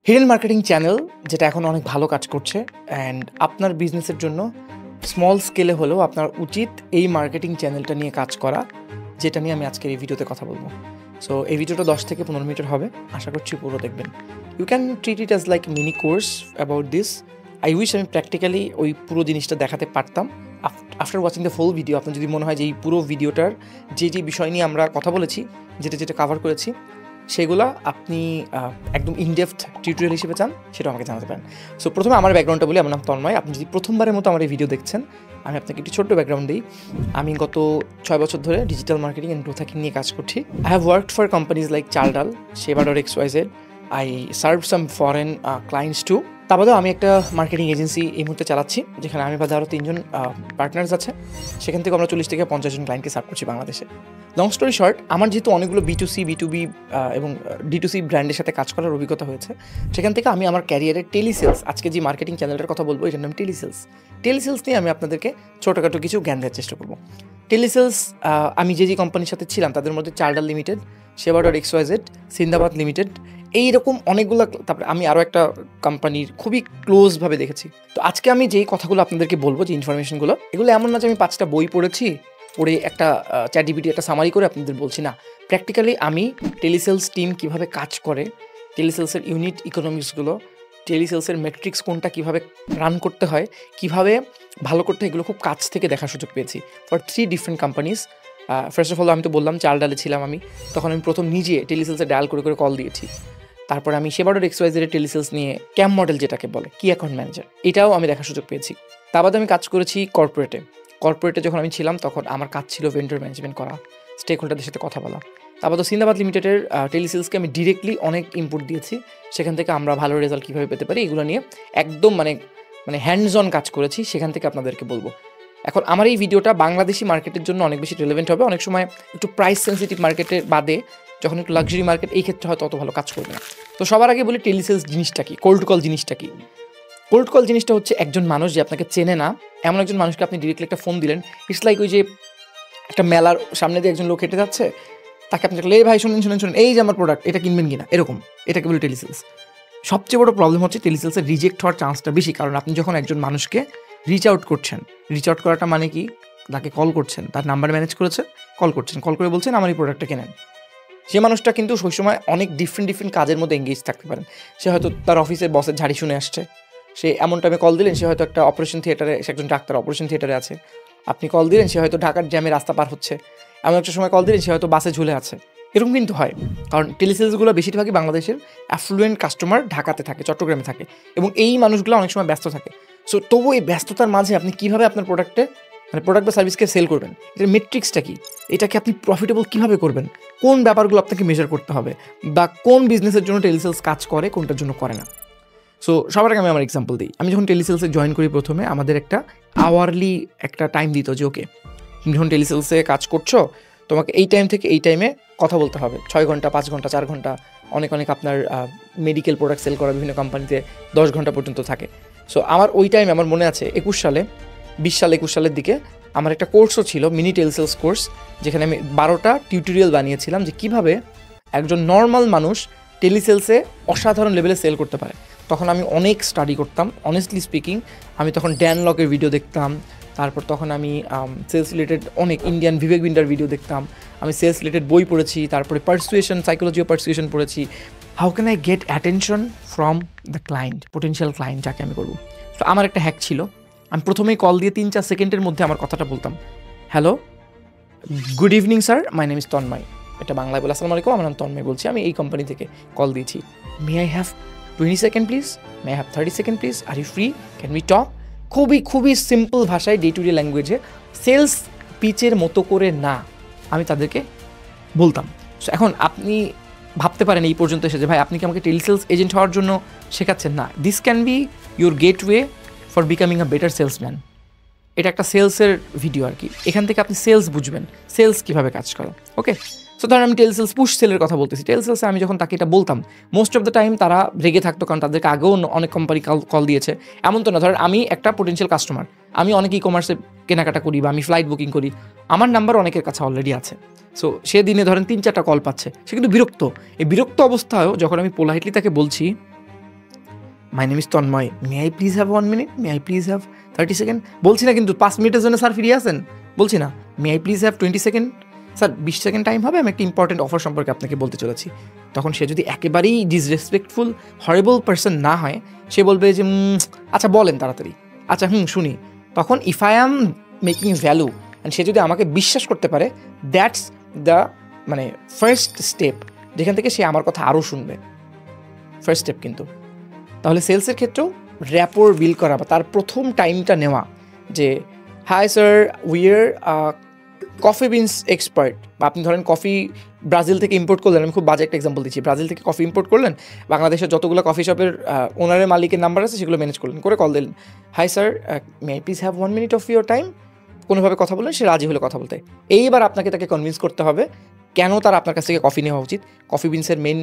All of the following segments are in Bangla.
হিডেন মার্কেটিং চ্যানেল যেটা এখন অনেক ভালো কাজ করছে অ্যান্ড আপনার বিজনেসের জন্য স্মল স্কেলে হলেও আপনার উচিত এই মার্কেটিং চ্যানেলটা নিয়ে কাজ করা, যেটা নিয়ে আমি আজকের এই ভিডিওতে কথা বলবো। সো এই ভিডিওটা 10 থেকে 15 মিনিটের হবে, আশা করছি পুরো দেখবেন। You can treat it as like mini course about this. I wish আমি প্র্যাকটিক্যালি ওই পুরো জিনিসটা দেখাতে পারতাম। After watching the full video আপনার যদি মনে হয় যে এই পুরো ভিডিওটার যে বিষয় নিয়ে আমরা কথা বলেছি, যেটা কাভার করেছি, সেগুলো আপনি একদম ইনডেপথ টিউটোরিয়াল হিসেবে চান, সেটা আমাকে জানাতে পারেন। সো প্রথমে আমার ব্যাকগ্রাউন্ডটা বলি। আমার নাম তন্ময়। আপনি যদি প্রথমবারের মতো আমার এই ভিডিও দেখছেন, আমি আপনাকে একটি ছোট্ট ব্যাকগ্রাউন্ড দিই। আমি গত 6 বছর ধরে digital marketing and growth hacking নিয়ে কাজ করছি। I have worked for companies like Chaldal, Sheba.xyz। I serve some foreign clients too. তা বাদেও আমি একটা মার্কেটিং এজেন্সি এই মুহূর্তে চালাচ্ছি, যেখানে আমি বাদে আরও 3জন পার্টনার্স আছে। সেখান থেকে আমরা 40 থেকে 50 জন ক্লায়েন্টকে সার্ভ করছি বাংলাদেশে। লং স্টোরি শর্ট, আমার যেহেতু অনেকগুলো B2C, B2B এবং D2C ব্র্যান্ডের সাথে কাজ করার অভিজ্ঞতা হয়েছে, সেখান থেকে আমি আমার ক্যারিয়ারের টেলিসেলস, আজকে যে মার্কেটিং চ্যানেলটার কথা বলবো এটার নাম টেলিসেলস নিয়ে আমি আপনাদেরকে ছোটোখাটো কিছু জ্ঞান দেওয়ার চেষ্টা করবো। টেলিসেলস আমি যে কোম্পানির সাথে ছিলাম তাদের মধ্যে চালডাল লিমিটেড, Sheba.xyz, সিন্দাবাদ লিমিটেড, এইরকম অনেকগুলো। তারপরে আমি আরও একটা কোম্পানির খুবই ক্লোজভাবে দেখেছি। তো আজকে আমি যেই কথাগুলো আপনাদেরকে বলবো, যে ইনফরমেশনগুলো, এগুলো এমন না যে আমি 5টা বই পড়েছি, পড়ে একটা ChatGPT একটা সামারি করে আপনাদের বলছি না। প্র্যাকটিক্যালি আমি টেলিসেলস টিম কীভাবে কাজ করে, টেলিসেলসের ইউনিট ইকোনমিক্সগুলো, টেলিসেলসের মেট্রিক্স কোনটা কীভাবে রান করতে হয়, কীভাবে ভালো করতে হয়, এগুলো খুব কাছ থেকে দেখার সুযোগ পেয়েছি for 3 different companies. First of all আমি তো বললাম চালডালে ছিলাম আমি, তখন আমি প্রথম নিজে টেলিসেলসে ডায়াল করে কল দিয়েছি। তারপরে আমি Sheba.xyz টেলিসেলস নিয়ে ক্যাম্প মডেল, যেটাকে বলে কি অ্যাকাউন্ট ম্যানেজার, এটাও আমি দেখার সুযোগ পেয়েছি। তার বাদে আমি কাজ করেছি কর্পোরেটে যখন আমি ছিলাম, তখন আমার কাজ ছিল ভেন্ডর ম্যানেজমেন্ট করা, স্টেক হোল্ডারদের সাথে কথা বলা। তারপর তো সিন্দাবাদ লিমিটেডের টেলিসেলসকে আমি ডিরেক্টলি অনেক ইনপুট দিয়েছি, সেখান থেকে আমরা ভালো রেজাল্ট কীভাবে পেতে পারি এগুলো নিয়ে একদম মানে হ্যান্ডস অন কাজ করেছি, সেখান থেকে আপনাদেরকে বলবো। এখন আমার এই ভিডিওটা বাংলাদেশি মার্কেটের জন্য অনেক বেশি রেলেভেন্ট হবে। অনেক সময় একটু প্রাইস সেন্সিটিভ মার্কেটের বাদে, যখন একটু লাক্সারি মার্কেট, এই ক্ষেত্রে হয়তো অত ভালো কাজ করবে না। তো সবার আগে বলি টেলিসেলস জিনিসটা কি, কোল্ড কল জিনিসটা কি। কোল্ড কল জিনিসটা হচ্ছে একজন মানুষ যে আপনাকে চেনে না, এমন একজন মানুষকে আপনি ডিরেক্টলি একটা ফোন দিলেন। ইটস লাইক ওই যে একটা মেলার সামনে দিয়ে একজন লোক হেঁটে যাচ্ছে, তাকে আপনি দেখলেন, এই ভাই শুনেন, এই যে আমার প্রোডাক্ট, এটা কিনবেন কিনা, এরকম, এটাকে বলি টেলিসেলস। সবচেয়ে বড় প্রবলেম হচ্ছে টেলিসেলসের রিজেক্ট হওয়ার চান্সটা বেশি, কারণ আপনি যখন একজন মানুষকে রিচ আউট করাটা মানে কি, তাকে কল করছেন, তার নাম্বার ম্যানেজ করেছে, কল করে বলছেন আমার এই প্রোডাক্টটা কেনেন। সে মানুষটা কিন্তু সেই সময় অনেক ডিফারেন্ট কাজের মধ্যে এঙ্গেজ থাকতে পারেন। সে হয়তো তার অফিসের বসের ঝাড়ি শুনে আসছে, সে এমন টাইমে কল দিলেন, সে হয়তো একটা অপারেশন থিয়েটারে, সে একজন ডাক্তার অপারেশন থিয়েটারে আছে। আপনি কল দিলেন, সে হয়তো ঢাকার জ্যামে রাস্তা পার হচ্ছে। এমন একটা সময় কল দিলেন, সে হয়তো বাসে ঝুলে আছে। এরকম কিন্তু হয়, কারণ টেলিসেলসগুলো বেশিরভাগই বাংলাদেশের অ্যাফ্লুয়েন্ট কাস্টমার ঢাকাতে থাকে, চট্টগ্রামে থাকে, এবং এই মানুষগুলো অনেক সময় ব্যস্ত থাকে। সো তবু এই ব্যস্ততার মাঝে আপনি কীভাবে আপনার প্রোডাক্ট বা সার্ভিসকে সেল করবেন, এটার মেট্রিক্সটা কি, এটাকে আপনি প্রফিটেবল কীভাবে করবেন, কোন ব্যাপারগুলো আপনাকে মেজার করতে হবে, বা কোন বিজনেসের জন্য টেলিসেলস কাজ করে, কোনটার জন্য করে না। সো সবার আগে আমি আমার এক্সাম্পল দিই। আমি যখন টেলিসেলসে জয়েন করি, প্রথমে আমাদের একটা আওয়ারলি একটা টাইম দিত, যে ওকে তুমি যখন টেলিসেলসে কাজ করছো, তোমাকে এই টাইম থেকে এই টাইমে কথা বলতে হবে, 6 ঘন্টা, 5 ঘন্টা, 4 ঘন্টা, অনেক আপনার মেডিকেল প্রোডাক্ট সেল করা বিভিন্ন কোম্পানিতে 10 ঘন্টা পর্যন্ত থাকে। সো আমার ওই টাইমে আমার মনে আছে 21 সালের দিকে আমার একটা কোর্সও ছিল, মিনি টেলিসেলস কোর্স, যেখানে আমি 12টা টিউটোরিয়াল বানিয়েছিলাম যে কীভাবে একজন নর্মাল মানুষ টেলিসেলসে অসাধারণ লেভেলে সেল করতে পারে। তখন আমি অনেক স্টাডি করতাম, অনেস্টলি স্পিকিং। আমি তখন ড্যান লকের ভিডিও দেখতাম, তারপর তখন আমি সেলস রিলেটেড অনেক ইন্ডিয়ান বিবেক বিন্ডার ভিডিও দেখতাম, আমি সেলস রিলেটেড বই পড়েছি, তারপরে সাইকোলজি অফ পারসুয়েশন পড়েছি। How can I get attention from the client, potential client যাকে আমি করবো। তো আমার একটা হ্যাক ছিল, আমি প্রথমেই কল দিয়ে 3-4 সেকেন্ডের মধ্যে আমার কথাটা বলতাম, hello, good evening sir, my name is Tanmoy. এটা বাংলায় বলে, আসসালামু আলাইকুম, আমার নাম তন্ময়, বলছি, আমি এই কোম্পানি থেকে কল দিয়েছি। May I have 20 seconds please, may I have 30 seconds please, are you free, can we talk. খুবই সিম্পল ভাষায়, ডে টু ডে ল্যাঙ্গুয়েজে, সেলস পিচের মতো করে না, আমি তাদেরকে বলতাম। সো এখন আপনি ভাবতে পারেন এই পর্যন্ত এসে যে ভাই আপনি কি আমাকে টেলিসেলস এজেন্ট হওয়ার জন্য শেখাচ্ছেন? না, this can be your gateway for becoming a better salesman. এটা একটা সেলসের ভিডিও আর কি, এখান থেকে আপনি সেলস বুঝবেন, সেলস কীভাবে কাজ করে। ওকে, সো ধরেন আমি টেলিসেলস পুশ সেলের কথা বলতেছি। টেলিসেলসে আমি যখন তাকে এটা বলতাম, মোস্ট অফ দ্য টাইম তারা রেগে থাকতো, কারণ তাদেরকে আগেও অনেক কোম্পানি কল দিয়েছে। এমন তো না, ধরেন আমি একটা পোটেনশিয়াল কাস্টমার, আমি অনেক ই-কমার্সে কেনাকাটা করি বা আমি ফ্লাইট বুকিং করি, আমার নাম্বার অনেকের কাছে অলরেডি আছে। সো সে দিনে ধরেন 3-4টা কল পাচ্ছে, সে কিন্তু বিরক্ত। এই বিরক্ত অবস্থায়ও যখন আমি পোলাইটলি তাকে বলছি my name is Tanmoy, may I please have 1 minute, may I please have 30 seconds, বলছি না কিন্তু 5 মিনিটের জন্য স্যার ফিরে আসেন, বলছি না, মে I please have 20 second, sir 20 second time হবে, আমি একটা ইম্পর্টেন্ট অফার সম্পর্কে আপনাকে বলতে চলেছি। তখন সে যদি একেবারেই ডিসরেসপেক্টফুল হরেবল পার্সন না হয়, সে বলবে যে আচ্ছা বলেন তাড়াতাড়ি, আচ্ছা শুনি। তখন if I am making value and সে যদি আমাকে বিশ্বাস করতে পারে, দ্যাটস দ্য মানে ফার্স্ট স্টেপ, যেখান থেকে সে আমার কথা আরও শুনবে, ফার্স্ট স্টেপ কিন্তু। তাহলে সেলসের ক্ষেত্রেও র্যাপোর বিল্ড করা বা তার প্রথম টাইমটা নেওয়া, যে hi sir we are coffee beans expert, বা আপনি ধরেন কফি ব্রাজিল থেকে ইম্পোর্ট করলেন, আমি খুব বাজে একটা এক্সাম্পল দিচ্ছি, ব্রাজিল থেকে কফি ইম্পোর্ট করলেন, বাংলাদেশের যতগুলো কফি শপের ওনারের মালিকের নাম্বার আছে সেগুলো ম্যানেজ করলেন, করে কল দিলেন, hi sir may I please have 1 minute of your time, কোনোভাবে কথা বললেন, সে রাজি হলে কথা বলতে। এইবার আপনাকে তাকে কনভিন্স করতে হবে কেন তার আপনার কাছ থেকে কফি নেওয়া উচিত, কফি বিনসের মেন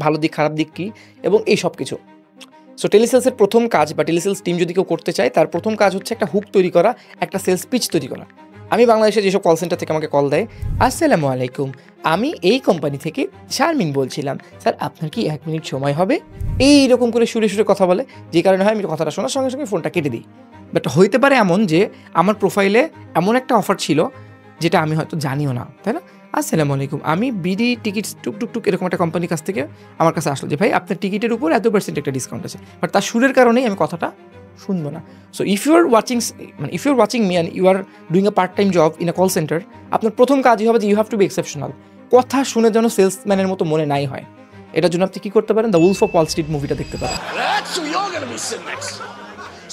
ভালো দিক খারাপ দিক কী, এবং এই সব কিছু। সো টেলিসেলসের প্রথম কাজ, বা টেলিসেলস টিম যদি কেউ করতে চায়, তার প্রথম কাজ হচ্ছে একটা হুক তৈরি করা, একটা সেলস পিচ তৈরি করা। আমি বাংলাদেশে যেসব কল সেন্টার থেকে আমাকে কল দেয়, আসসালামু আলাইকুম, আমি এই কোম্পানি থেকে শারমিন বলছিলাম, স্যার আপনার কি 1 মিনিট সময় হবে, এইরকম করে সুরে সুরে কথা বলে, যে কারণে হয় আমি কথাটা শোনার সঙ্গে সঙ্গে ফোনটা কেটে দিই। বাট হইতে পারে এমন যে আমার প্রোফাইলে এমন একটা অফার ছিল যেটা আমি হয়তো জানিও না, তাই না? আসসালামু আলাইকুম, আমি বিডি টিকিটস টুক এরকম একটা কোম্পানির কাছ থেকে আমার কাছে আসলো যে ভাই আপনার টিকিটের উপর এত % একটা ডিসকাউন্ট আছে, বাট তার সুরের কারণেই আমি কথাটা শুনবো না। So if you are watching me and you are doing a part time job in a call centre, আপনার প্রথম কাজই হবে যে you have to be exceptional. কথা শুনে যেন সেলসম্যানের মতো মনে নাই হয়, এটার জন্য আপনি কী করতে পারেন, the Wolf of Wall Street মুভিটা দেখতে পারেন।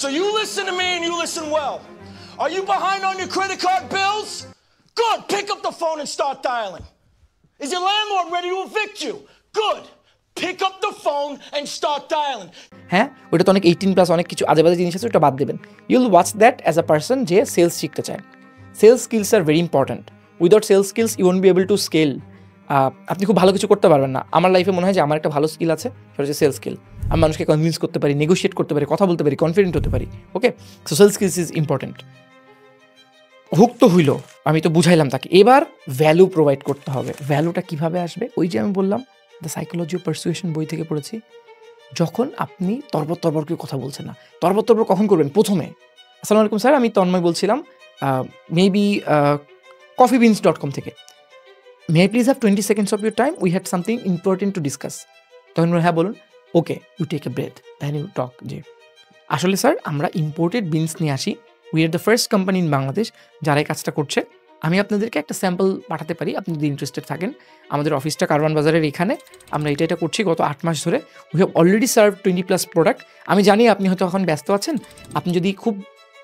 So you listen to me and you listen well. Are you behind on your credit card bills? Good. Pick up the phone and start dialing. Is your landlord ready to evict you? Good. Pick up the phone and start dialing. হ্যাঁ, ওটা তো অনেক 18+ অনেক কিছু আজেবাজে জিনিস আছে, ওটা বাদ দেবেন। You'll watch that as a person যে সেলস শিখতে চায়। Sales skills are very important. Without sales skills you won't be able to scale. আপনি খুব ভালো কিছু করতে পারবেন না। আমার লাইফে মনে হয় যে আমার একটা ভালো স্কিল আছে, সেটা হচ্ছে সেলস স্কিল। আমি মানুষকে কনভিন্স করতে পারি, নেগোশিয়েট করতে পারি, কথা বলতে পারি, কনফিডেন্ট হতে পারি। Okay, so sales skills is important. হুক তো হইল, আমি তো বুঝাইলাম তাকে, এবার ভ্যালু প্রোভাইড করতে হবে। ভ্যালুটা কীভাবে আসবে? ওই যে আমি বললাম দ্য সাইকোলজি অফ পারসুয়েশন বই থেকে পড়েছি, যখন আপনি তরবর কেউ কথা বলছে না। তরবর কখন করবেন? প্রথমে, আসসালামু আলাইকুম স্যার, আমি তন্ময় বলছিলাম মেবি coffeebeans.com থেকে, may I please have 20 seconds of your time, we had something important to discuss. তখন হ্যাঁ বলুন, okay you take a breath then you talk. যে আসলে স্যার আমরা ইম্পোর্টেড বিনস নিয়ে আসি, we are the first company in Bangladesh যারা এই কাজটা করছে। আমি আপনাদেরকে একটা স্যাম্পল পাঠাতে পারি, আপনি যদি ইন্টারেস্টেড থাকেন। আমাদের অফিসটা কারওয়ান বাজারের এখানে, আমরা এটা করছি গত 8 মাস ধরে। We have already serve 20+ product. আমি জানি আপনি হয়তো এখন ব্যস্ত আছেন, আপনি যদি খুব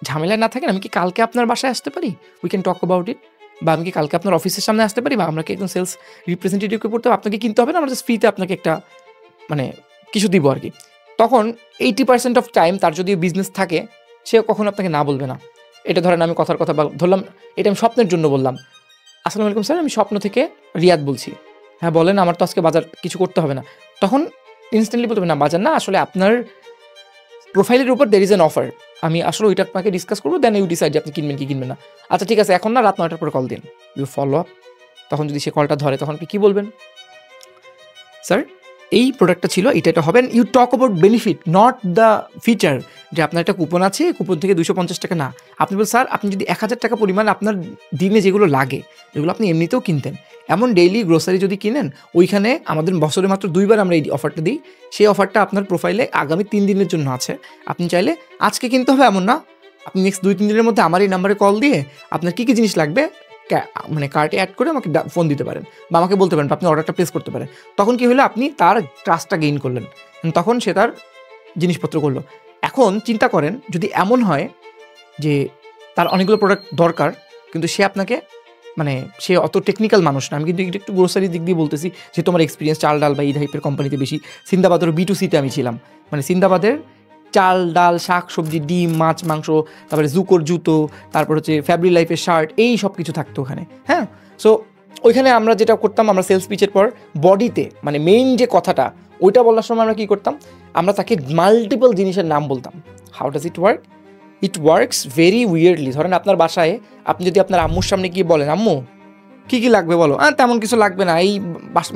ঝামেলায় না থাকেন, আমি কি কালকে আপনার বাসায় আসতে পারি? We can talk about it. বা আমি কি কালকে আপনার অফিসের সামনে আসতে পারি, বা আমরা কি একজন সেলস রিপ্রেজেন্টেটিভকে পড়তে হবে, আপনাকে কিনতে হবে না, আমরা জাস্ট ফ্রিতে আপনাকে একটা মানে কিছু দিব আর কি। তখন 80% অফ টাইম তার যদি বিজনেস থাকে, সে কখনো আপনাকে না বলবে না। এটা ধরেন আমি কথার কথা ধরলাম, এটা আমি স্বপ্নের জন্য বললাম, আসসালামু আলাইকুম স্যার, আমি স্বপ্ন থেকে রিয়াদ বলছি। হ্যাঁ বলেন, আমার তো আজকে বাজার কিছু করতে হবে না। তখন ইনস্ট্যান্টলি বলতে হবে না বাজার না, আসলে আপনার প্রোফাইলের উপর দের ইজ অ্যান অফার, আমি আসলে ওইটা আপনাকে ডিসকাস করবো, দেন ইউ ডিসাইড যে আপনি কিনবেন কি কিনবেন না। আচ্ছা ঠিক আছে, এখন না, রাত 9টার পরে কল দিন, ইউ ফলো আপ। তখন যদি সে কলটা ধরে, তখন আপনি কী বলবেন? স্যার এই প্রোডাক্টটা ছিল, এটা হবে। You talk about benefit, not the feature, যে আপনার একটা কুপন আছে, কুপন থেকে 250 টাকা না। আপনি বল স্যার, আপনি যদি 1000 টাকা পরিমাণ আপনার দিনে যেগুলো লাগে, যেগুলো আপনি এমনিতেও কিনতেন, এমন ডেইলি গ্রোসারি যদি কিনেন, ওইখানে আমাদের বছরে মাত্র 2 বার আমরা এই অফারটা দিই। সেই অফারটা আপনার প্রোফাইলে আগামী 3 দিনের জন্য আছে। আপনি চাইলে আজকে কিনতে হবে এমন না, আপনি নেক্সট 2-3 দিনের মধ্যে আমার এই নাম্বারে কল দিয়ে আপনার কী কী জিনিস লাগবে মানে কার্টে অ্যাড করে আমাকে ফোন দিতে পারেন, বা আমাকে বলতে পারেন, আপনি অর্ডারটা প্লেস করতে পারেন। তখন কী হলো, আপনি তার ট্রাস্টটা গেইন করলেন, তখন সে তার জিনিসপত্র করলো। এখন চিন্তা করেন যদি এমন হয় যে তার অনেকগুলো প্রোডাক্ট দরকার, কিন্তু সে আপনাকে মানে সে অত টেকনিক্যাল মানুষ না। আমি কিন্তু একটু গ্রোসারির দিক দিয়ে বলতেছি, যে তোমার এক্সপিরিয়েন্স চাল ডাল বা এই টাইপের কোম্পানিতে বেশি। সিন্দাবাদের B2Cতে আমি ছিলাম, মানে সিন্দাবাদের চাল ডাল শাক সবজি ডিম মাছ মাংস, তারপরে জুকোর জুতো, তারপর হচ্ছে ফ্যাব্রি লাইফের শার্ট, এই সব কিছু থাকতো ওখানে। হ্যাঁ, সো ওইখানে আমরা যেটা করতাম, আমরা সেলস পিচের পর বডিতে মানে মেইন যে কথাটা, ওইটা বলার সময় আমরা কী করতাম, আমরা তাকে মাল্টিপল জিনিসের নাম বলতাম। How does it work? It works very weirdly. ধরেন আপনার বাসায় আপনি যদি আপনার আম্মুর সামনে গিয়ে বলেন, আম্মু কী কী লাগবে বলো, তেমন কিছু লাগবে না, এই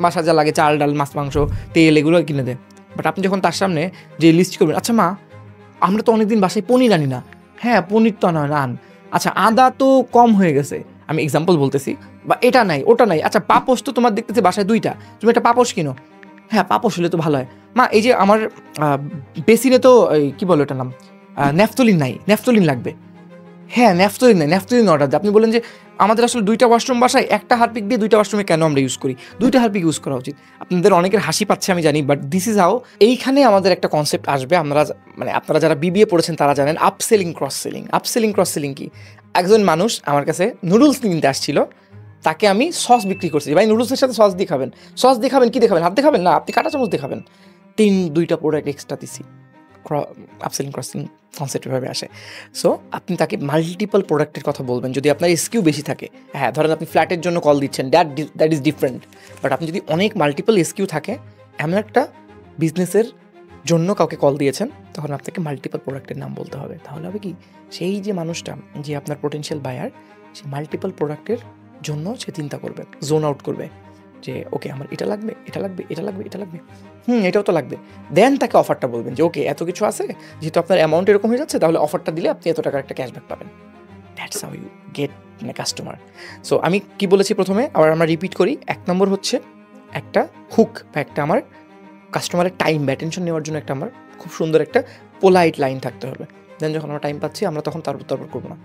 বাসা যা লাগে চাল ডাল মাছ মাংস তেল এগুলো কিনে দেয়। বাট আপনি যখন তার সামনে যে লিস্ট করবেন, আচ্ছা মা আমরা তো অনেকদিন বাসায় পনির আনি না, হ্যাঁ পনির তো আন, আচ্ছা আদা তো কম হয়ে গেছে, আমি এক্সাম্পল বলতেছি, বা এটা নাই ওটা নাই, আচ্ছা পাপোশ তো তোমার দেখতেছে বাসায় 2টা, তুমি একটা পাপোশ কিনো, হ্যাঁ পাপোশ হলে তো ভালো হয়, মা এই যে আমার বেসিনে তো কি বলো ওটার নাম ন্যাফথলিন নাই, ন্যাফথলিন লাগবে, হ্যাঁ ন্যাফথলিন অর্ডার দেয়। আপনি বলেন যে আমাদের আসলে 2টা ওয়াশরুম বাসায়, একটা হারপিক দিয়ে 2টা ওয়াশরুমে কেন আমরা ইউজ করি, 2টা হারপিক ইউজ করা উচিত। আপনাদের অনেকের হাসি পাচ্ছে আমি জানি, বাট দিস ইজ হাউ। এইখানে আমাদের একটা কনসেপ্ট আসবে, আমরা মানে আপনারা যারা বিবিএ পড়েছেন তারা জানেন আপসেলিং ক্রস সেলিং কি। একজন মানুষ আমার কাছে নুডলস কিনতে আসছিল, তাকে আমি সস বিক্রি করছি, ভাই নুডলসের সাথে সস দিয়ে খাবেন, কি দেখাবেন, হাত দেখাবেন না, আপনি কাঁটা চামচ দেখাবেন, 2টা প্রোডাক্ট এক্সট্রা দিছি। আপসেলিং ক্রসিং কনসেপ্ট এভাবে আসে। সো আপনি তাকে মাল্টিপল প্রোডাক্টের কথা বলবেন যদি আপনার এসকিউ বেশি থাকে। হ্যাঁ ধরেন আপনি ফ্ল্যাটের জন্য কল দিচ্ছেন, দ্যাট ইজ ডিফারেন্ট, বাট আপনি যদি অনেক মাল্টিপল এসকিউ থাকে, এমন একটা বিজনেসের জন্য কাউকে কল দিয়েছেন, তখন আপনাকে মাল্টিপল প্রোডাক্টের নাম বলতে হবে। তাহলে হবে কি, সেই যে মানুষটা যে আপনার পোটেনশিয়াল বায়ার, সে মাল্টিপল প্রোডাক্টের জন্য সে চিন্তা করবে, জোন আউট করবে যে ওকে আমার এটা লাগবে, এটাও তো লাগবে। দেন তাকে অফারটা বলবেন যে ওকে এত কিছু আছে, যেহেতু আপনার অ্যামাউন্ট এরকম হয়ে যাচ্ছে, তাহলে অফারটা দিলে আপনি এত টাকার একটা ক্যাশব্যাক পাবেন। That's how you get customer. So আমি কি বলেছি প্রথমে, আবার আমরা রিপিট করি। 1 নম্বর হচ্ছে একটা হুক বা একটা আমার কাস্টমারের টাইম বা অ্যাটেনশন নেওয়ার জন্য একটা আমার খুব সুন্দর একটা পোলাইট লাইন থাকতে হবে। দেন যখন আমরা টাইম পাচ্ছি, আমরা তখন তারপর করবো না,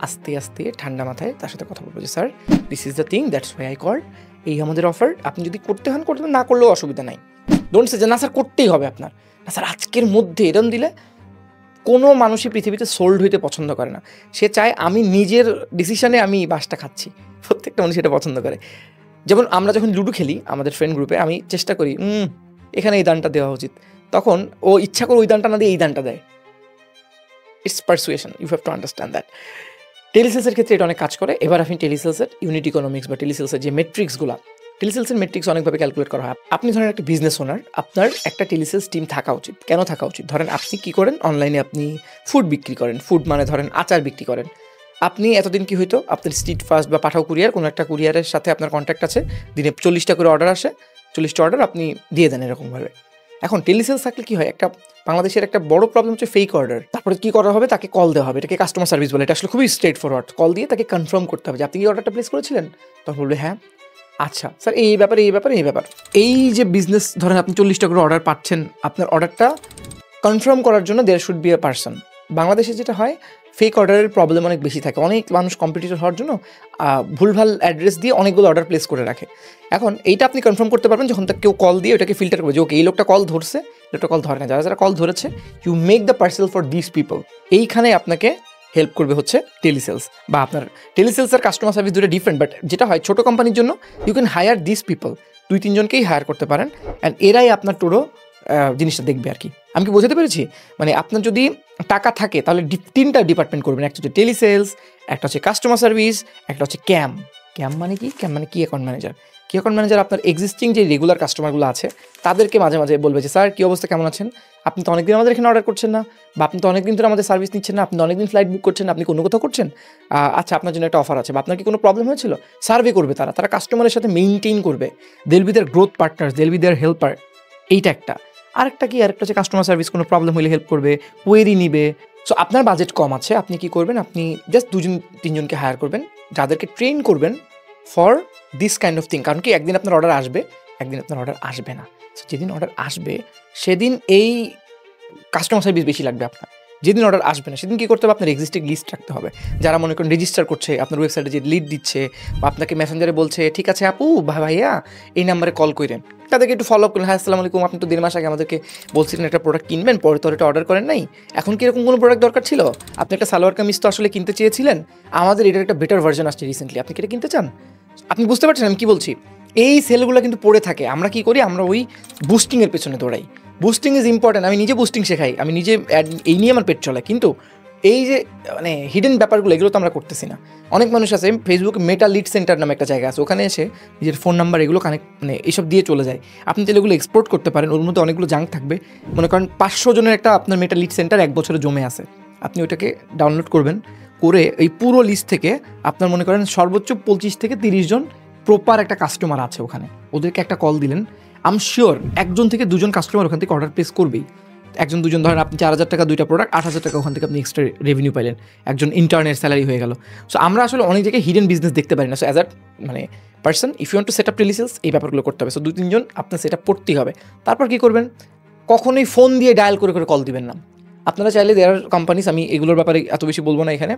আস্তে আস্তে ঠান্ডা মাথায় তার সাথে কথা বলবো যে sir this is the thing, that's why I call, এই আমাদের অফার, আপনি যদি করতে হন করতে, না করলেও অসুবিধা নাই। ডোন্ট সে যে না স্যার করতেই হবে আপনার, না স্যার আজকের মধ্যে এরকম দিলে। কোনো মানুষই পৃথিবীতে সোল্ড হইতে পছন্দ করে না, সে চায় আমি নিজের ডিসিশনে আমি বাসটা খাচ্ছি। প্রত্যেকটা মানুষ এটা পছন্দ করে। যেমন আমরা যখন লুডো খেলি আমাদের ফ্রেন্ড গ্রুপে, আমি চেষ্টা করি এখানে এই দানটা দেওয়া উচিত, তখন ও ইচ্ছা করে ওই দানটা না দিয়ে এই দানটা দেয়। It's persuasion, you have to understand that. টেলিসেলসের ক্ষেত্রে এটা অনেক কাজ করে। এবার আপনি টেলিসেলসের ইউনিট ইকোনমিক্স বা টেলিসেলসের যে মেট্রিক্সগুলো, টেলিসেলসের মেট্রিক্স অনেকভাবে ক্যালকুলেট করা হয়। আপনি ধরেন একটা বিজনেস ওনার, আপনার একটা টেলিসেলস টিম থাকা উচিত। কেন থাকা উচিত? ধরেন আপনি কি করেন, অনলাইনে আপনি ফুড বিক্রি করেন, ফুড মানে ধরেন আচার বিক্রি করেন। আপনি এতদিন কি হইতো, আপনার স্ট্রিট ফাস্ট বা পাঠাও কুরিয়ার, কোনো একটা কুরিয়ারের সাথে আপনার কন্ট্যাক্ট আছে, দিনে 40টা করে অর্ডার আসে, 40টা অর্ডার আপনি দিয়ে দেন এরকমভাবে। এখন টেলিসেলস থাকলে কি হয়, একটা বাংলাদেশের একটা বড় প্রবলেম হচ্ছে ফেক অর্ডার। তারপরে কি করা হবে, তাকে কল দেওয়া হবে, এটাকে কাস্টমার সার্ভিস বলে। এটা আসলে খুবই স্ট্রেট ফরওয়ার্ড। কল দিয়ে তাকে কনফার্ম করতে হবে যে আপনি কি অর্ডারটা প্লেস করেছিলেন, তখন বলবে হ্যাঁ, আচ্ছা স্যার এই ব্যাপার। এই যে বিজনেস, ধরেন আপনি 40টা করে অর্ডার পাচ্ছেন, আপনার অর্ডারটা কনফার্ম করার জন্য there should be a person. বাংলাদেশে যেটা হয়, ফেক অর্ডারের প্রবলেম অনেক বেশি থাকে। অনেক মানুষ কম্পিটিটর হওয়ার জন্য ভুলভাল অ্যাড্রেস দিয়ে অনেকগুলো অর্ডার প্লেস করে রাখে। এখন এইটা আপনি কনফার্ম করতে পারবেন যখন কেউ কল দিয়ে ওটাকে ফিল্টার করবে যে ওকে এই লোকটা কল ধরছে, লোকটা কল ধরে না। যারা কল ধরেছে, you make the parcel for this people. এইখানে আপনাকে হেল্প করবে হচ্ছে টেলিসেলস। বা আপনার টেলিসেলস আর কাস্টমার সার্ভিস দুটো ডিফারেন্ট, বাট যেটা হয় ছোটো কোম্পানির জন্য you can hire this people, 2-3 জনকেই হায়ার করতে পারেন, অ্যান্ড এরাই আপনার টোটো জিনিসটা দেখবে আর কি। আমি কি বোঝাতে পেরেছি? মানে আপনার যদি টাকা থাকে তাহলে 3টা ডিপার্টমেন্ট করবেন। একটা হচ্ছে টেলিসেলস, একটা হচ্ছে কাস্টমার সার্ভিস, একটা হচ্ছে ক্যাম মানে কি? ক্যাম মানে কি অ্যাকাউন্ট ম্যানেজার। কি অ্যাকাউন্ট ম্যানেজার আপনার এক্সিস্টিং যে রেগুলার কাস্টমারগুলো আছে তাদেরকে মাঝে মাঝে বলবে যে স্যার কী অবস্থা, কেমন আছেন, আপনি তো অনেকদিন আমাদের এখানে অর্ডার করছেন না, বা আপনি তো অনেকদিন ধরে আমাদের সার্ভিস নিচ্ছেন না, আপনি অনেকদিন ফ্লাইট বুক করছেন, আপনি কোনো কোথাও করছেন, আচ্ছা আপনার জন্য একটা অফার আছে, বা আপনার কি কোনো প্রবলেম হয়েছিল, সার্ভে করবে। তারা কাস্টমারের সাথে মেইনটেইন করবে, they'll be their growth partner, they'll be their helper. এইটা একটা। আরেকটা হচ্ছে কাস্টমার সার্ভিস, কোনো প্রবলেম হলে হেল্প করবে, কোয়েরি নিবে। সো আপনার বাজেট কম আছে, আপনি কি করবেন, আপনি জাস্ট 2-3 জনকে হায়ার করবেন, যাদেরকে ট্রেন করবেন for this kind of thing. কারণ কি, একদিন আপনার অর্ডার আসবে, একদিন আপনার অর্ডার আসবে না। সো যেদিন অর্ডার আসবে সেদিন এই কাস্টমার সার্ভিস বেশি লাগবে আপনার। যেদিন অর্ডার আসবে না সেদিন কী করতে হবে, আপনার এক্সিস্টিং লিস্ট রাখতে হবে। যারা মনে করেন রেজিস্টার করছে আপনার ওয়েবসাইটে, যে লিড দিচ্ছে বা আপনাকে মেসেঞ্জারে বলছে ঠিক আছে আপু ভাইয়া এই নাম্বারে কল করেন, তাদেরকে একটু ফলো আপ করেন। হ্যাঁ আসসালামু আলাইকুম, আপনি তো 1.5 মাস আগে আমাদেরকে বলছিলেন একটা প্রোডাক্ট কিনবেন, পরে তো এটা অর্ডার করেন নাই, এখন কি এরকম কোনো প্রোডাক্ট দরকার ছিল? আপনি একটা সালোয়ার কামিজ তো আসলে কিনতে চেয়েছিলেন, আমাদের এটার একটা বেটার ভার্জন আসছে রিসেন্টলি, আপনি কি এটা কিনতে চান? আপনি বুঝতে পারছেন আমি কী বলছি? এই সেলগুলো কিন্তু পড়ে থাকে। আমরা কি করি, আমরা ওই বুস্টিংয়ের পেছনে দৌড়াই। বুস্টিং ইজ ইম্পর্টেন্ট, আমি নিজে বুস্টিং শেখাই, আমি নিজে এই নিয়ে আমার পেট চলে, কিন্তু এই যে মানে হিডেন ব্যাপারগুলো এগুলো তো আমরা করতেছি না। অনেক মানুষ আছে ফেসবুকে মেটা লিড সেন্টার নামে একটা জায়গা আছে, ওখানে এসে নিজের ফোন নাম্বার এগুলো কানেক্ট মানে এইসব দিয়ে চলে যায়। আপনি তাহলে এগুলো এক্সপোর্ট করতে পারেন, ওর মধ্যে অনেকগুলো জাঙ্ক থাকবে। মনে করেন 500 জনের একটা আপনার মেটা লিড সেন্টার 1 বছরে জমে আছে, আপনি ওইটাকে ডাউনলোড করবেন, করে এই পুরো লিস্ট থেকে আপনার মনে করেন সর্বোচ্চ 25 থেকে 30 জন প্রপার একটা কাস্টমার আছে ওখানে, ওদেরকে একটা কল দিলেন, আই এম শিওর 1 থেকে 2 কাস্টমার ওখান থেকে অর্ডার প্লেস করবেই। 1-2 ধরেন আপনি 4,000 টাকা 2টা প্রোডাক্ট, 8,000 টাকা ওখান থেকে আপনি এক্সট্রা রেভিনিউ পাইলেন, একজন ইন্টার্নের স্যালারি হয়ে গেল। সো আমরা আসলে অনেক জায়গায় হিডেন বিজনেস দেখতে পারি না। সো অ্যাজ আ মানে person if you want to set up telesales, এই ব্যাপারগুলো করতে হবে। সো 2-3 জন আপনার সেট আপ করতেই হবে। তারপর কী করবেন, কখনোই ফোন দিয়ে ডায়াল করে কল দিবেন না। আপনারা চাইলে দেয়ার কোম্পানিস, আমি এগুলোর ব্যাপারে এত বেশি বলবো না, এখানে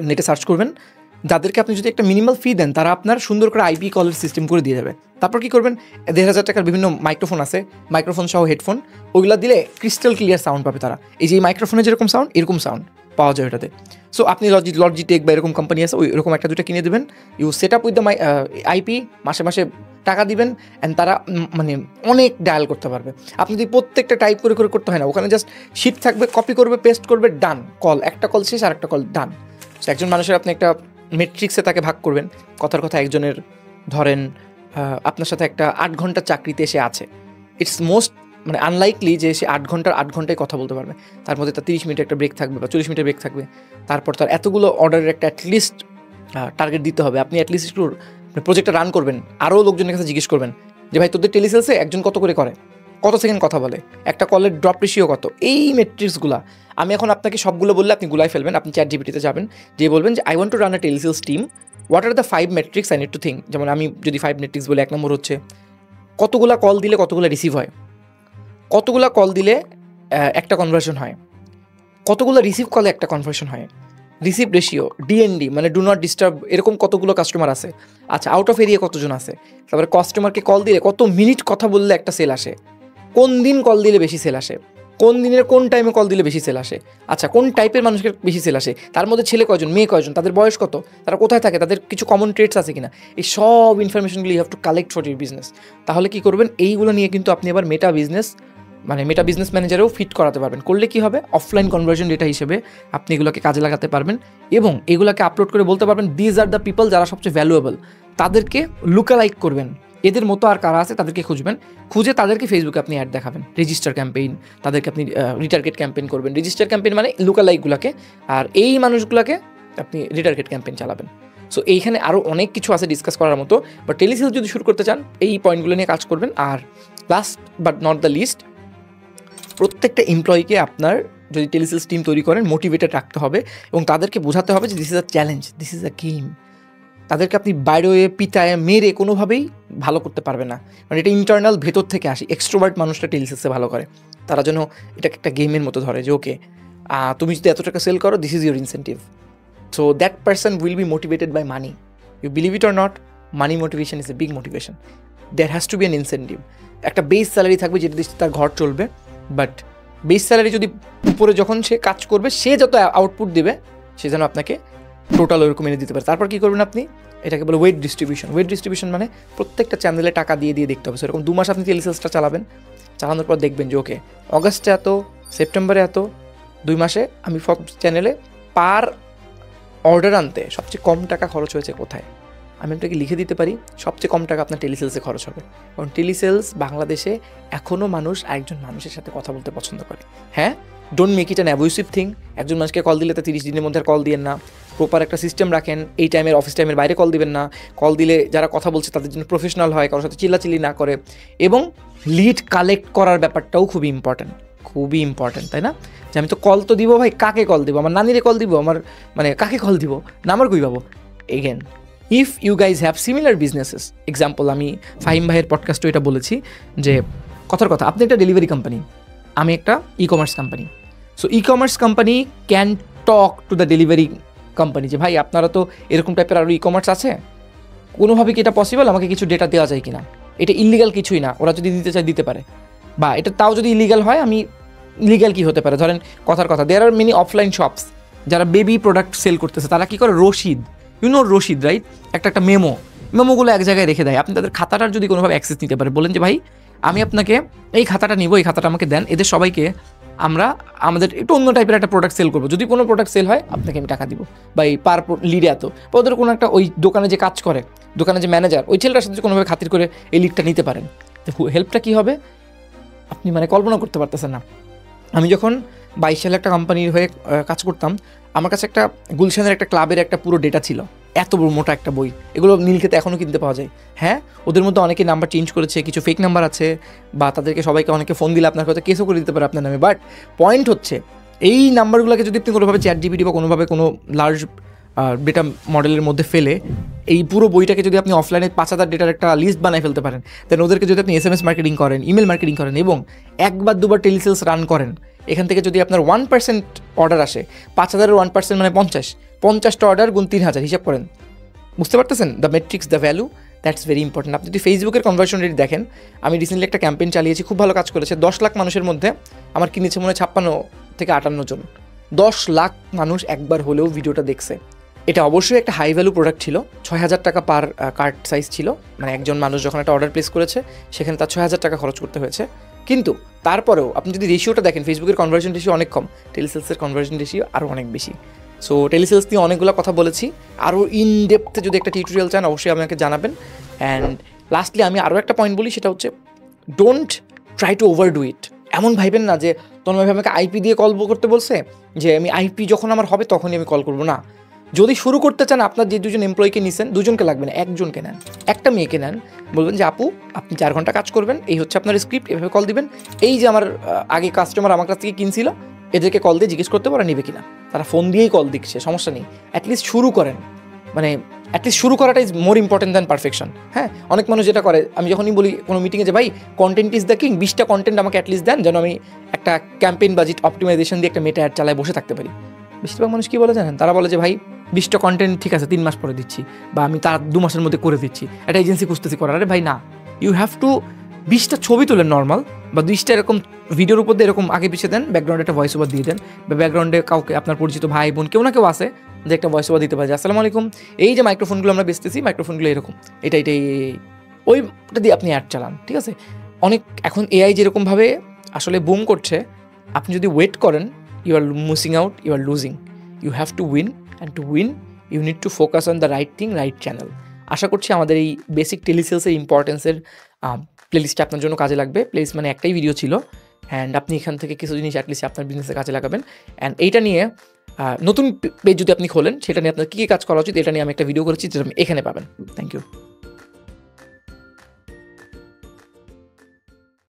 নেটে সার্চ করবেন, যাদেরকে আপনি যদি একটা মিনিমাল ফি দেন তারা আপনার সুন্দর করে আইপি কলের সিস্টেম করে দিয়ে যাবে। তারপর কী করবেন, 1,500 টাকার বিভিন্ন মাইক্রোফোন আছে, মাইক্রোফোন সহ হেডফোন, ওইগুলো দিলে ক্রিস্টাল ক্লিয়ার সাউন্ড পাবে তারা। এই যে মাইক্রোফোনে যেরকম সাউন্ড, এরকম সাউন্ড পাওয়া যায় ওটাতে। সো আপনি লজিটেক বা এরকম কোম্পানি আছে, ওই এরকম 1-2টা কিনে দেবেন, you set up with the IP, মাসে মাসে টাকা দিবেন, অ্যান্ড তারা মানে অনেক ডায়াল করতে পারবে। আপনি যদি প্রত্যেকটা টাইপ করে করতে হয় না, ওখানে জাস্ট শিট থাকবে, কপি করবে, পেস্ট করবে, ডান, কল, একটা কল শেষ, আর একটা কল ডান। সো একজন মানুষের আপনি একটা মেট্রিক্সে তাকে ভাগ করবেন। কথার কথা একজনের ধরেন আপনার সাথে একটা 8 ঘন্টা চাকরিতে সে আছে, ইটস মোস্ট মানে আনলাইকলি যে সে 8 ঘন্টায় কথা বলতে পারবে। তার মধ্যে তার 30 মিনিটের একটা ব্রেক থাকবে বা 40 মিনিটের ব্রেক থাকবে। তারপর তার এতগুলো অর্ডারের একটা অ্যাটলিস্ট টার্গেট দিতে হবে। আপনি অ্যাটলিস্ট একটু প্রজেক্টটা রান করবেন, আরও লোকজনের কাছে জিজ্ঞেস করবেন যে ভাই তোদের টেলিসেলসে একজন কত করে করে, কত সেকেন্ড কথা বলে, একটা কলের ড্রপ রেশিও কত, এই মেট্রিক্সগুলো আমি এখন আপনাকে সবগুলো বললে আপনি গুলাই ফেলবেন। আপনি ChatGPT-তে যাবেন, যে বলবেন যে I want to run a telesales team, what are the 5 metrics I need to think. যেমন আমি যদি 5 মেট্রিক্স বলি, 1 নম্বর হচ্ছে কতগুলা কল দিলে কতগুলো রিসিভ হয়, কতগুলা কল দিলে একটা কনভার্সন হয়, কতগুলো রিসিভ কলে একটা কনভার্সন হয়, রিসিভ রেশিও, DND মানে ডু নট ডিস্টার্ব, এরকম কতগুলো কাস্টমার আছে, আচ্ছা আউট অফ এরিয়া কতজন আছে, তারপরে কাস্টমারকে কল দিলে কত মিনিট কথা বললে একটা সেল আসে, কোন দিন কল দিলে বেশি সেল আসে, কোন দিনের কোন টাইমে কল দিলে বেশি সেল আসে, আচ্ছা কোন টাইপের মানুষকে বেশি সেল আসে, তার মধ্যে ছেলে কয়জন, মেয়ে কয়জন, তাদের বয়স কত, তারা কোথায় থাকে, তাদের কিছু কমন ট্রেটস আছে কিনা, এই সব ইনফরমেশনগুলো you have to collect for your business. তাহলে কী করবেন, এইগুলো নিয়ে কিন্তু আপনি আবার মেটা বিজনেস ম্যানেজারেও ফিট করাতে পারবেন। করলে কি হবে, অফলাইন কনভার্জন ডেটা হিসেবে আপনি এগুলোকে কাজে লাগাতে পারবেন এবং এগুলোকে আপলোড করে বলতে পারবেন দিজ আর দ্য পিপল যারা সবচেয়ে ভ্যালুয়েবল, তাদেরকে লুকালাইক করবেন, এদের মতো আর কারা আছে তাদেরকে খুঁজবেন, খুঁজে তাদেরকে ফেসবুকে আপনি অ্যাড দেখাবেন, রেজিস্টার ক্যাম্পেইন, তাদেরকে আপনি রিটার্গেট ক্যাম্পেইন করবেন। রেজিস্টার ক্যাম্পেইন মানে লুকালাইকগুলোকে, আর এই মানুষগুলোকে আপনি রিটার্গেট ক্যাম্পেইন চালাবেন। সো এইখানে আরও অনেক কিছু আছে ডিসকাস করার মতো, বাট টেলিসেলস যদি শুরু করতে চান এই পয়েন্টগুলো নিয়ে কাজ করবেন। আর last but not the least, প্রত্যেকটা এমপ্লয়িকে আপনার যদি টেলিসেলস টিম তৈরি করেন মোটিভেটেড রাখতে হবে এবং তাদেরকে বোঝাতে হবে যে this is a challenge, this is a game. তাদেরকে আপনি বাইরে পিটায় মেরে কোনোভাবেই ভালো করতে পারবে না, মানে এটা ইন্টারনাল ভেতর থেকে আসে। এক্সট্রোভার্ট মানুষটা টেলিসেলসে ভালো করে, তারা যেন এটাকে একটা গেমের মতো ধরে যে ওকে তুমি যদি এত টাকা সেল করো this is your incentive. So that person will be motivated by money. You believe it or not, money motivation is a big motivation. There has to be an incentive. একটা বেস স্যালারি থাকবে যেটা দিয়ে তার ঘর চলবে, বাট বেস স্যালারি যদি উপরে যখন সে কাজ করবে সে যত আউটপুট দেবে সে যেন আপনাকে টোটাল ওরকম এনে দিতে পারে। তারপর কী করবেন আপনি, এটাকে বলে ওয়েট ডিস্ট্রিবিউশন। ওয়েট ডিস্ট্রিবিউশন মানে প্রত্যেকটা চ্যানেলে টাকা দিয়ে দেখতে হবে। সেরকম 2 মাস আপনি টেলিসেলসটা চালাবেন, চালানোর পর দেখবেন যে ওকে অগাস্টে এত, সেপ্টেম্বরে এত, 2 মাসে আমি সব চ্যানেলে পার অর্ডার আনতে সবচেয়ে কম টাকা খরচ হয়েছে কোথায়, আমি আপনাকে লিখে দিতে পারি। সবচেয়ে কম টাকা আপনার টেলিসেলসে খরচ হবে, কারণ টেলিসেলস বাংলাদেশে এখনও মানুষ একজন মানুষের সাথে কথা বলতে পছন্দ করে। হ্যাঁ, don't make it an abusive thing. একজন মানুষকে কল দিলে তো 30 দিনের মধ্যে আর কল দিয়েন না, প্রপার একটা সিস্টেম রাখেন। এই টাইমের অফিস টাইমের বাইরে কল দিবেন না, কল দিলে যারা কথা বলছে তাদের জন্য প্রফেশনাল হয়, কারোর সাথে চিল্লাচিল্লি না করে, এবং লিড কালেক্ট করার ব্যাপারটাও খুবই ইম্পর্ট্যান্ট, তাই না? যে আমি তো কল তো দিব ভাই, কাকে কল দিব, আমার নানিরে কল দিব, আমার মানে কাকে কল দিব না, আমার কই পাবো। Again if you guys have similar businesses, example আমি ফাহিম ভাইয়ের পডকাস্টও এটা বলেছি যে কথার কথা, আপনি একটা ডেলিভারি কোম্পানি, আমি একটা e commerce company. So e commerce company can talk to the delivery company যে ভাই আপনারা তো এরকম টাইপের আরও ই কমার্স আছে, কোনোভাবে কি এটা পসিবল, আমাকে কিছু ডেটা দেওয়া যায় কিনা, এটা ইলিগাল কিছুই না, ওরা যদি দিতে চায় দিতে পারে, বা এটা তাও যদি ইলিগাল হয় আমি লিগাল কী হতে পারে। ধরেন কথার কথা, দেয়ার আর মেনি অফলাইন শপস যারা বেবি প্রোডাক্ট সেল করতেছে, তারা কী করে রশিদ, রশিদ রাইট, একটা মেমোগুলো এক জায়গায় রেখে দেয়। আপনি তাদের খাতাটার যদি কোনোভাবে অ্যাক্সেস নিতে পারে, বলেন যে ভাই আমি আপনাকে এই খাতাটা নিব, এই খাতাটা আমাকে দেন, এদের সবাইকে আমরা আমাদের একটু অন্য টাইপের একটা প্রোডাক্ট সেল করবো, যদি কোনো প্রোডাক্ট সেল হয় আপনাকে আমি টাকা দিব, বা এই পার লিডে এত, বা ওদের কোনো একটা ওই দোকানে যে কাজ করে, দোকানে যে ম্যানেজার, ওই ছেলেটার সাথে কোনোভাবে খাতির করে এই লিডটা নিতে পারেন। তো হেল্পটা কী হবে আপনি মানে কল্পনা করতে পারতেছেন না। আমি যখন 22 সালে একটা কোম্পানির হয়ে কাজ করতাম, আমার কাছে একটা গুলশানের একটা ক্লাবের একটা পুরো ডেটা ছিল, এত বড় মোটা একটা বই, এগুলো নীলক্ষেতে এখনও কিনতে পাওয়া যায়। হ্যাঁ, ওদের মধ্যে অনেকে নাম্বার চেঞ্জ করেছে, কিছু ফেক নাম্বার আছে, বা তাদেরকে সবাইকে অনেকে ফোন দিলে আপনার হয়তো কেসও করে দিতে পারে আপনার নামে। বাট পয়েন্ট হচ্ছে এই নাম্বারগুলোকে যদি আপনি কোনোভাবে ChatGPT বা কোনোভাবে কোনো লার্জ ডেটা মডেলের মধ্যে ফেলে এই পুরো বইটাকে যদি আপনি অফলাইনে 5,000 ডেটার একটা লিস্ট বানায় ফেলতে পারেন, দেন ওদেরকে যদি আপনি SMS মার্কেটিং করেন, ইমেল মার্কেটিং করেন এবং একবার দুবার টেলিসেলস রান করেন, এখান থেকে যদি আপনার 1% অর্ডার আসে, 5,000-এর 1% মানে 50টা অর্ডার গুণ 3,000 হিসাব করেন। বুঝতে পারতেছেন the metrics, the value, that's very important. আপনি যদি ফেসবুকের কনভার্সন রেট দেখেন, আমি রিসেন্টলি একটা ক্যাম্পেইন চালিয়েছি, খুব ভালো কাজ করেছে। 10 লাখ মানুষের মধ্যে আমার কিনেছে মনে হয় 56 থেকে 58 জন। 10 লাখ মানুষ একবার হলেও ভিডিওটা দেখছে। এটা অবশ্যই একটা হাই ভ্যালু প্রোডাক্ট ছিল। 6,000 টাকা পার কার্ড সাইজ ছিল, মানে একজন মানুষ যখন একটা অর্ডার প্লেস করেছে সেখানে তার 6,000 টাকা খরচ করতে হয়েছে। কিন্তু তারপরেও আপনি যদি রেশিওটা দেখেন, ফেসবুকের কনভার্সন রেশিও অনেক কম, টেলিসেলসের কনভার্সন রেশিও আরও অনেক বেশি। সো টেলিসেলস নিয়ে অনেকগুলো কথা বলেছি, আরও ইন ডেপথে যদি একটা টিউটোরিয়াল চান অবশ্যই আমাকে জানাবেন। অ্যান্ড লাস্টলি আমি আরও একটা পয়েন্ট বলি, সেটা হচ্ছে ডোন্ট ট্রাই টু ওভারডু ইট। এমন ভাইবেন না যে তন্ময় ভাই আমাকে আইপি দিয়ে কল করতে বলছে, যে আমি আইপি যখন আমার হবে তখনই আমি কল করবো না। যদি শুরু করতে চান, আপনার যে 2জন এমপ্লয়িকে নিছেন, 2জনকে লাগবে না, একজনকে নেন, একটা মেয়েকে নেন, বলবেন যে আপু আপনি 4 ঘন্টা কাজ করবেন, এই হচ্ছে আপনার স্ক্রিপ্ট, এভাবে কল দিবেন। এই যে আমার আগে কাস্টমার আমার কাছ থেকে কিনছিল, এদেরকে কল দিয়ে জিজ্ঞেস করতে পারা নিবে কিনা, তারা ফোন দিয়েই কল দিচ্ছে, সমস্যা নেই। অ্যাটলিস্ট শুরু করেন, মানে অ্যাটলিস্ট শুরু করাটা is more important than perfection. হ্যাঁ, অনেক মানুষ যেটা করে, আমি যখনই বলি কোনো মিটিংয়ে যে ভাই কন্টেন্ট ইজ দ্য কিং, 20টা কন্টেন্ট আমাকে অ্যাটলিস্ট দেন, যেন আমি একটা ক্যাম্পেইন বাজেট অপটিমাইজেশন দিয়ে একটা মেটা অ্যাড চালায় বসে থাকতে পারি। বেশিরভাগ মানুষ কী বলে জানেন, তারা বলে যে ভাই 20টা কন্টেন্ট ঠিক আছে 3 মাস পরে দিচ্ছি, বা আমি তার 2 মাসের মধ্যে করে দিচ্ছি, একটা এজেন্সি খুঁজতেছি করার। আরে ভাই না, ইউ হ্যাভ টু 20টা ছবি তোলেন নর্মাল, বা 20টা এরকম ভিডিওর উপর দিয়ে এরকম আগে পিছিয়ে দেন, ব্যাকগ্রাউন্ডে একটা ভয়েস ওভার দিয়ে দেন, বা ব্যাকগ্রাউন্ডে কাউকে আপনার পরিচিত ভাই বোন কেউ না কেউ আছে যে একটা ভয়েস ওভার দিতে পারে, আসসালামু আলাইকুম, এই যে মাইক্রোফোনগুলো আমরা বেচতেছি, মাইক্রোফোনগুলো এরকম, এটাই ওইটা দিয়ে আপনি অ্যাড চালান। ঠিক আছে, অনেক এখন এআই যেরকমভাবে আসলে বুম করছে, আপনি যদি ওয়েট করেন, you are missing out, you are losing. You have to win, and to win you need to focus on the right thing, right channel. আশা করছি আমাদের এই বেসিক টেলিসেলসের ইম্পর্টেন্সের প্লেলিস্টটা আপনার জন্য কাজে লাগবে। প্লেলিস্ট মানে একটাই ভিডিও ছিল, অ্যান্ড আপনি এখান থেকে কিছু জিনিস অ্যাটলিস্ট আপনার বিজনেসে কাজে লাগাবেন। অ্যান্ড এইটা নিয়ে নতুন পেজ যদি আপনি খোলেন, সেটা নিয়ে আপনার কী কী কাজ করা উচিত, এটা নিয়ে আমি একটা ভিডিও করেছি, যেটা আপনি এখানে পাবেন। Thank you.